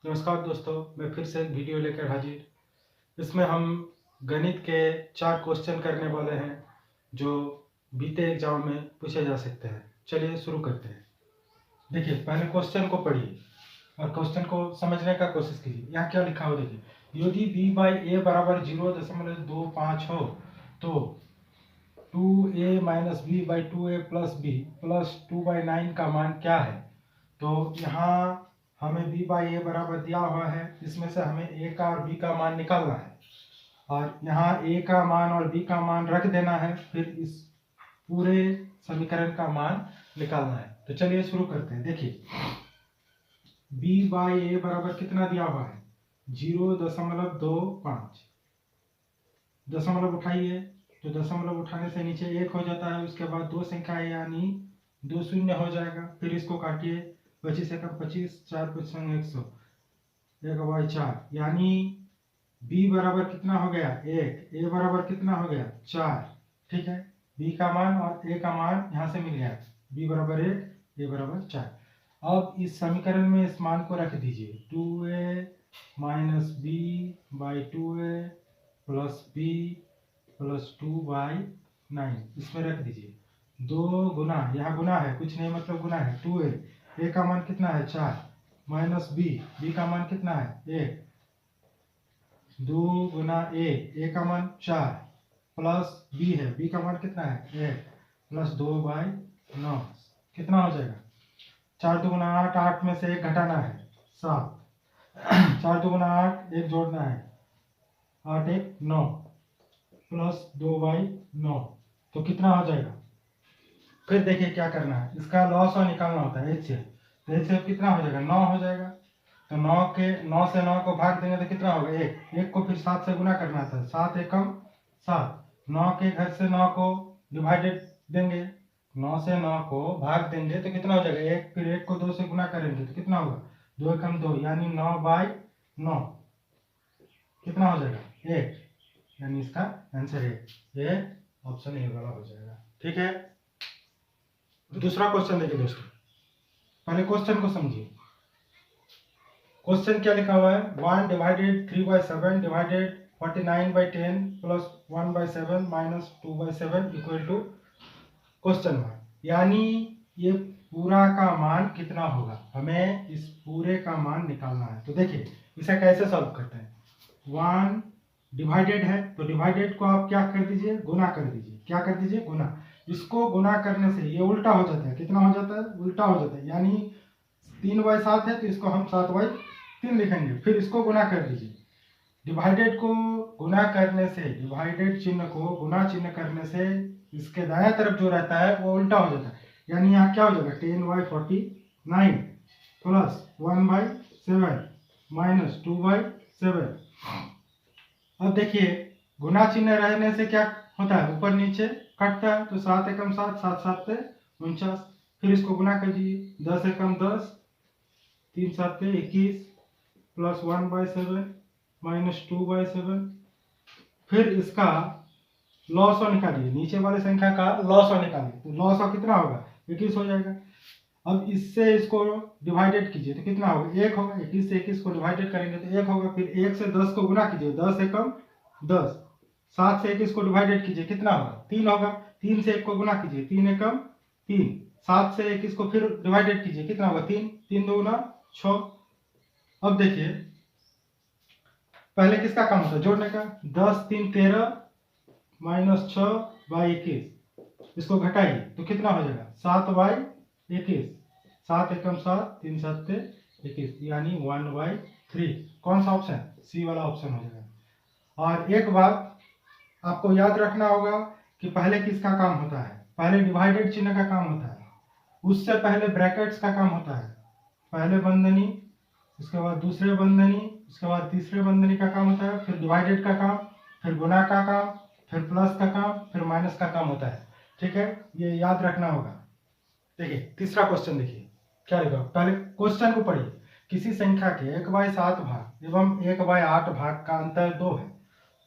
नमस्कार दोस्तों, मैं फिर से एक वीडियो लेकर हाजिर। इसमें हम गणित के 4 क्वेश्चन करने वाले हैं जो बीते एग्जाम में पूछे जा सकते हैं। चलिए शुरू करते हैं। देखिए, पहले क्वेश्चन को पढ़िए और क्वेश्चन को समझने का कोशिश कीजिए। यहाँ क्या लिखा हो देखिए, यदि b बाई ए बराबर 0.25 हो तो 2a minus B by 2a plus B plus 2/9 का मान क्या है। तो यहाँ हमें b बाई ए बराबर दिया हुआ है, इसमें से हमें a का और b का मान निकालना है और यहाँ a का मान और b का मान रख देना है, फिर इस पूरे समीकरण का मान निकालना है। तो चलिए शुरू करते हैं। देखिए, b बाई ए बराबर कितना दिया हुआ है, 0.25। दशमलव उठाइए तो दशमलव उठाने से नीचे 1 हो जाता है, उसके बाद 2 संख्या है यानी 2 शून्य हो जाएगा। फिर इसको काटिए, 25 एकम 25, 4 5 100, 1/4 यानी b बराबर कितना हो गया 1, a बराबर कितना हो गया 4। ठीक है, b का मान और a का मान यहाँ से मिल गया, b बराबर 1, a बराबर 4। अब इस समीकरण में इस मान को रख दीजिए, 2a minus B by 2a plus B plus 2/9 इसमें रख दीजिए। 2 गुना, यहाँ गुना है, कुछ नहीं मतलब गुना है, 2a, a का मान कितना है 4, माइनस b का मान कितना है 1, 2 गुना a का मान 4 प्लस b है, b का मान कितना है 1 प्लस 2/9 कितना हो जाएगा 4 2 गुना 8, 8 में से 1 घटाना है 7, 4 2 गुना 8, 1 जोड़ना है, 8 1 9 प्लस 2/9 तो कितना हो जाएगा। फिर देखिए क्या करना है, इसका लॉस और निकालना होता है h से, तो h से कितना हो जाएगा 9 हो जाएगा। तो 9 से 9 को भाग देंगे तो कितना होगा 1, 1 को फिर 7 से गुना करना था, 7 एकम 7, 9 के घर से 9 को डिवाइडेड देंगे, 9 से 9 को भाग देंगे तो कितना हो जाएगा 1, फिर 1 को 2 से गुना करेंगे तो कितना होगा 2 एकम 2 यानी 9/9 कितना हो जाएगा 1, यानी इसका आंसर है ये ऑप्शन ए वाला हो जाएगा। ठीक है, दूसरा क्वेश्चन देखिए दोस्तों, पहले क्वेश्चन को समझिए। क्वेश्चन क्या लिखा हुआ है, 1 divided 3/7 divided 49/10 plus 1/7 minus 2/7 equal to question mark, यानी ये पूरा का मान कितना होगा, हमें इस पूरे का मान निकालना है। तो देखिए इसे कैसे सॉल्व करते हैं, 1 डिवाइडेड है तो डिवाइडेड को आप क्या कर दीजिए गुना कर दीजिए, क्या कर दीजिए गुना, इसको गुना करने से ये उल्टा हो जाता है, कितना हो जाता है उल्टा हो जाता है, यानी 3/7 है तो इसको हम 7/3 लिखेंगे, फिर इसको गुना कर दीजिए। डिवाइडेड को गुना करने से, डिवाइडेड चिन्ह को गुना चिन्ह करने से इसके दाएं तरफ जो रहता है वो उल्टा हो जाता है, यानी यहाँ क्या हो जाएगा 10/49 प्लस 1/7 माइनस 2/7। अब देखिए गुना चिन्ह रहने से क्या होता है, ऊपर नीचे कटता है, तो 7 एकम 7, 7 7 49, फिर इसको गुना कर दीजिए, 10 एकम 10, 3 7 21 प्लस 1/7 माइनस 2/7, फिर इसका लॉस और निकालिए, नीचे वाले संख्या का लॉस और निकालिए, तो लॉस और कितना होगा 21 हो जाएगा। अब इससे इसको डिवाइडेड कीजिए तो कितना होगा 1 होगा, 21 से 21 को डिवाइडेड करेंगे तो 1 होगा, फिर 1 से 10 को गुना कीजिए, 10 एकम 10, 7 से 21 को डिवाइडेड कीजिए कितना होगा 3 होगा, 3 से 1 को गुना कीजिए, 3 एकम 3, 7 से 21 को फिर डिवाइडेड कीजिए कितना होगा 3, 3 2 गुना 6। अब देखिए पहले किसका काम होता है जोड़ने का, 10 3 13 माइनस 6/21, इसको घटाइए तो कितना हो जाएगा 7/21, 7 एकम 7, 3 7 21 यानी 1/3। कौन सा ऑप्शन, सी वाला ऑप्शन हो जाएगा। और एक बात आपको याद रखना होगा कि पहले किसका काम होता है, पहले डिवाइडेड चिन्ह का काम होता है, उससे पहले ब्रैकेट्स का काम होता है, पहले बंधनी, उसके बाद दूसरे बंधनी, उसके बाद तीसरे बंधनी का काम होता है, फिर डिवाइडेड का काम, फिर गुना का काम, फिर प्लस का काम, फिर माइनस का काम होता है। ठीक है, ये याद रखना होगा। देखिए तीसरा क्वेश्चन देखिए क्या लिखा, पहले क्वेश्चन को पढ़िए, किसी संख्या के 1/7 भाग एवं 1/8 भाग का अंतर 2 है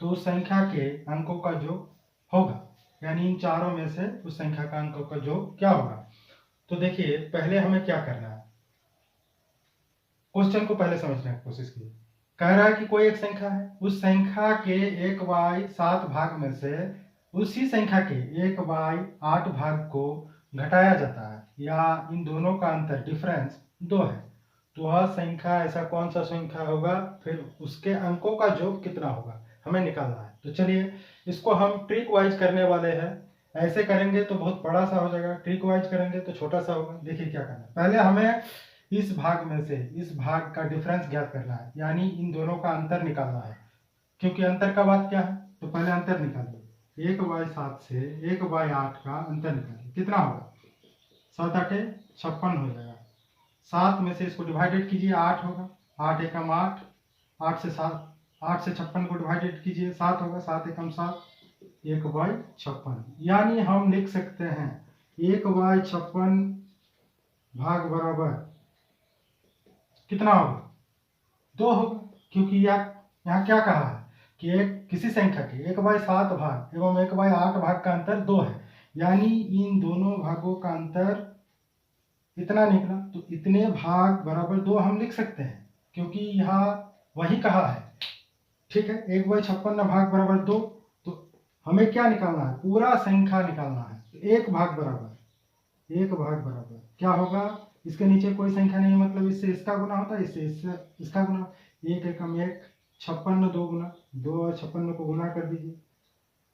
तो उस संख्या के अंकों का योग होगा, यानी इन चारों में से उस संख्या का अंकों का योग क्या होगा। तो देखिए पहले हमें क्या करना है, क्वेश्चन को पहले समझने की कोशिश कीजिए। कह रहा है कि कोई एक संख्या है, उस संख्या के 1/7 भाग में से उसी संख्या के 1/8 भाग को घटाया जाता है, या इन दोनों का अंतर डिफरेंस 2 है, तो वह संख्या ऐसा कौन सा संख्या होगा, फिर उसके अंकों का योग कितना होगा, हमें निकालना है। तो चलिए इसको हम ट्रिक वाइज करने वाले हैं। ऐसे करेंगे तो बहुत बड़ा सा हो जाएगा, ट्रिक वाइज करेंगे तो छोटा सा होगा। देखिए क्या करना है, पहले हमें इस भाग में से इस भाग का डिफरेंस ज्ञात करना है, यानी इन दोनों का अंतर निकालना है। क्योंकि अंतर का बात क्या है, तो पहले अंतर निकालिए। 1/7 से 1/8 का अंतर निकालिए, कितना होगा, 7 8 56 हो जाएगा। 7 में से इसको डिवाइडेड कीजिए, 8 होगा, 8 एकम 8, 8 से 56 को डिवाइडेड कीजिए, 7 होगा, 7 एकम 7, 1/56। यानी हम लिख सकते हैं 1/56 भाग बराबर कितना होगा, 2 होगा। क्योंकि यहाँ क्या कहा है कि एक किसी संख्या के 1/7 भाग एवं 1/8 भाग का अंतर 2 है, यानी इन दोनों भागों का अंतर इतना निकला, तो इतने भाग बराबर 2 हम लिख सकते हैं, क्योंकि यहाँ वही कहा है। ठीक है, 1/56 भाग बराबर 2, तो हमें क्या निकालना है, पूरा संख्या निकालना है। तो एक भाग बराबर क्या होगा, इसके नीचे कोई संख्या नहीं, मतलब इससे इसका गुना होता है, इससे इसका गुना, 1 एकम 1, 56 2 गुना 2 और 56 को गुना कर दीजिए,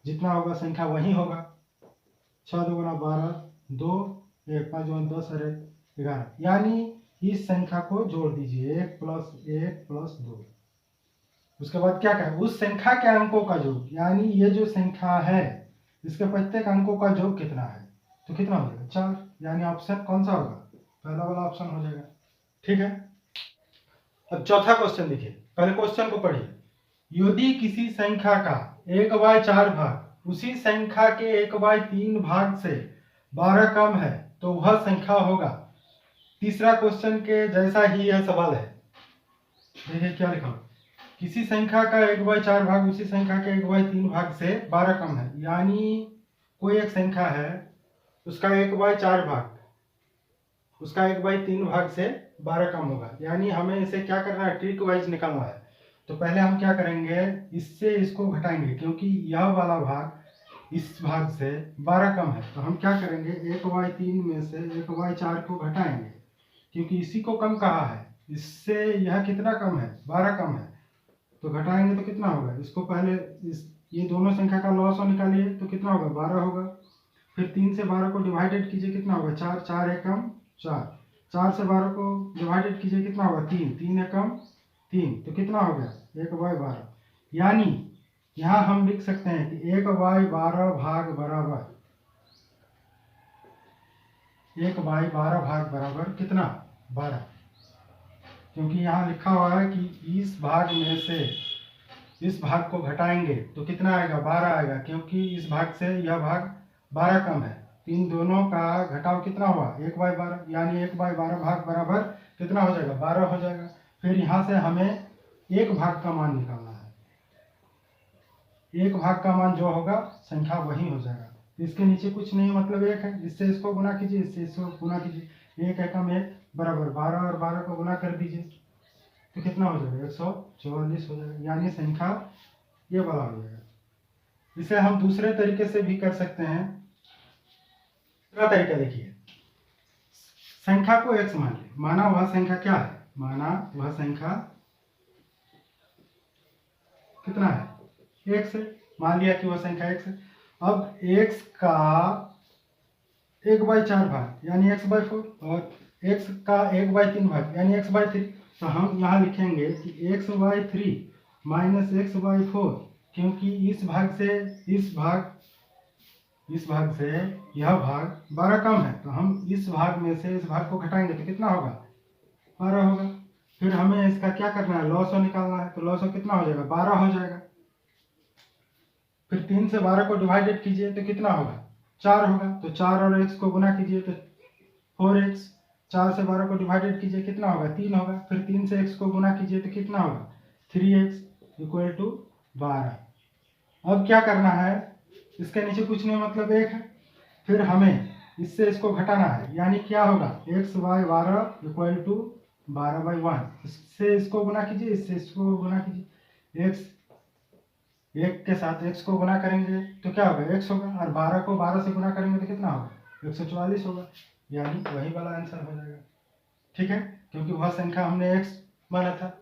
जितना होगा संख्या वही होगा। 6 2 गुना 12, 2 1 5 2 10 और 11, यानी इस संख्या को जोड़ दीजिए, 1 + 1 + 2। उसके बाद क्या करें, उस संख्या के अंकों का योग, यानी ये जो संख्या है इसके प्रत्येक अंकों का योग कितना है, तो कितना हो जाएगा, 4, यानी ऑप्शन कौन सा होगा, पहला वाला ऑप्शन हो जाएगा। ठीक है, अब चौथा क्वेश्चन देखिए, पहले क्वेश्चन को पढ़िए। यदि किसी संख्या का 1/4 भाग उसी संख्या के 1/3 भाग से 12 कम है तो वह संख्या होगा। तीसरा क्वेश्चन के जैसा ही यह सवाल है। देखिए क्या लिखा, किसी संख्या का 1/4 भाग उसी संख्या के 1/3 भाग से 12 कम है, यानी कोई एक संख्या है, उसका 1/4 भाग उसका 1/3 भाग से 12 कम होगा, यानी हमें इसे क्या करना है, ट्रिक वाइज निकालना है। तो पहले हम क्या करेंगे, इससे इसको घटाएंगे, क्योंकि यह वाला भाग इस भाग से 12 कम है, तो हम क्या करेंगे, 1/3 में से 1/4 को घटाएंगे, क्योंकि इसी को कम कहा है, इससे यह कितना कम है, 12 कम है, तो घटाएंगे तो कितना होगा, इसको पहले ये दोनों संख्या का लॉस निकालिए, तो कितना होगा, 12 होगा। फिर 3 से 12 को डिवाइडेड कीजिए, कितना होगा, 4, 4 एकम 4, 4 से 12 को डिवाइडेड कीजिए, कितना होगा, 3, 3 एकम 3, तो कितना हो गया, 1/12। यानी यहाँ हम लिख सकते हैं कि 1/12 भाग बराबर 1/12 भाग बराबर कितना, 12, क्योंकि यहाँ लिखा हुआ है कि इस भाग में से इस भाग को घटाएंगे तो कितना आएगा, 12 आएगा, क्योंकि इस भाग से यह भाग 12 कम है। इन दोनों का घटाव कितना हुआ, 1/12, यानी 1/12 भाग बराबर कितना हो जाएगा, 12 हो जाएगा। फिर यहाँ से हमें एक भाग का मान निकालना है, एक भाग का मान जो होगा संख्या वही हो जाएगा। इसके नीचे कुछ नहीं, मतलब 1 है, इससे इसको गुना कीजिए, इससे इसको गुना कीजिए, 1 एकम 1 बराबर 12 और 12 को गुना कर दीजिए, तो कितना हो जाएगा, 144 हो जाएगा, यानी संख्या ये वाला हो जाएगा। इसे हम दूसरे तरीके से भी कर सकते हैं। दूसरा तरीका देखिए, संख्या को x मान ले, माना वह संख्या क्या है, माना वह संख्या कितना है, x है, मान लिया कि वह संख्या x है। अब x का 1/4 भाग यानी x/4 और x का 1/3 भाग यानी x/3, तो हम यहाँ लिखेंगे कि x/3 माइनस x/4, क्योंकि इस भाग से यह भाग 12 कम है, तो हम इस भाग में से इस भाग को घटाएंगे तो कितना होगा, 12 होगा। फिर हमें इसका क्या करना है, लॉस निकालना है, तो लॉस कितना हो जाएगा, 12 हो जाएगा। फिर 3 से 12 को डिवाइडेड कीजिए तो कितना होगा, 4 होगा, तो 4 और x को गुना कीजिए तो 4x, 4 से 12 को डिवाइडेड कीजिए, कितना होगा, 3 होगा। फिर 3 से x को गुना कीजिए तो कितना होगा, 3x = 12। अब क्या करना है, इसके नीचे कुछ नहीं, मतलब 1 है। फिर हमें इससे इसको घटाना है, यानी क्या होगा, x/12 = 12/1, इससे इसको गुना कीजिए, इससे इसको गुना कीजिए। x, एक के साथ x को गुना करेंगे तो क्या होगा, x होगा, और 12 को 12 से गुना करेंगे तो कितना होगा, 144 होगा, यानी वही वाला आंसर हो जाएगा। ठीक है, क्योंकि वह संख्या हमने x माना था।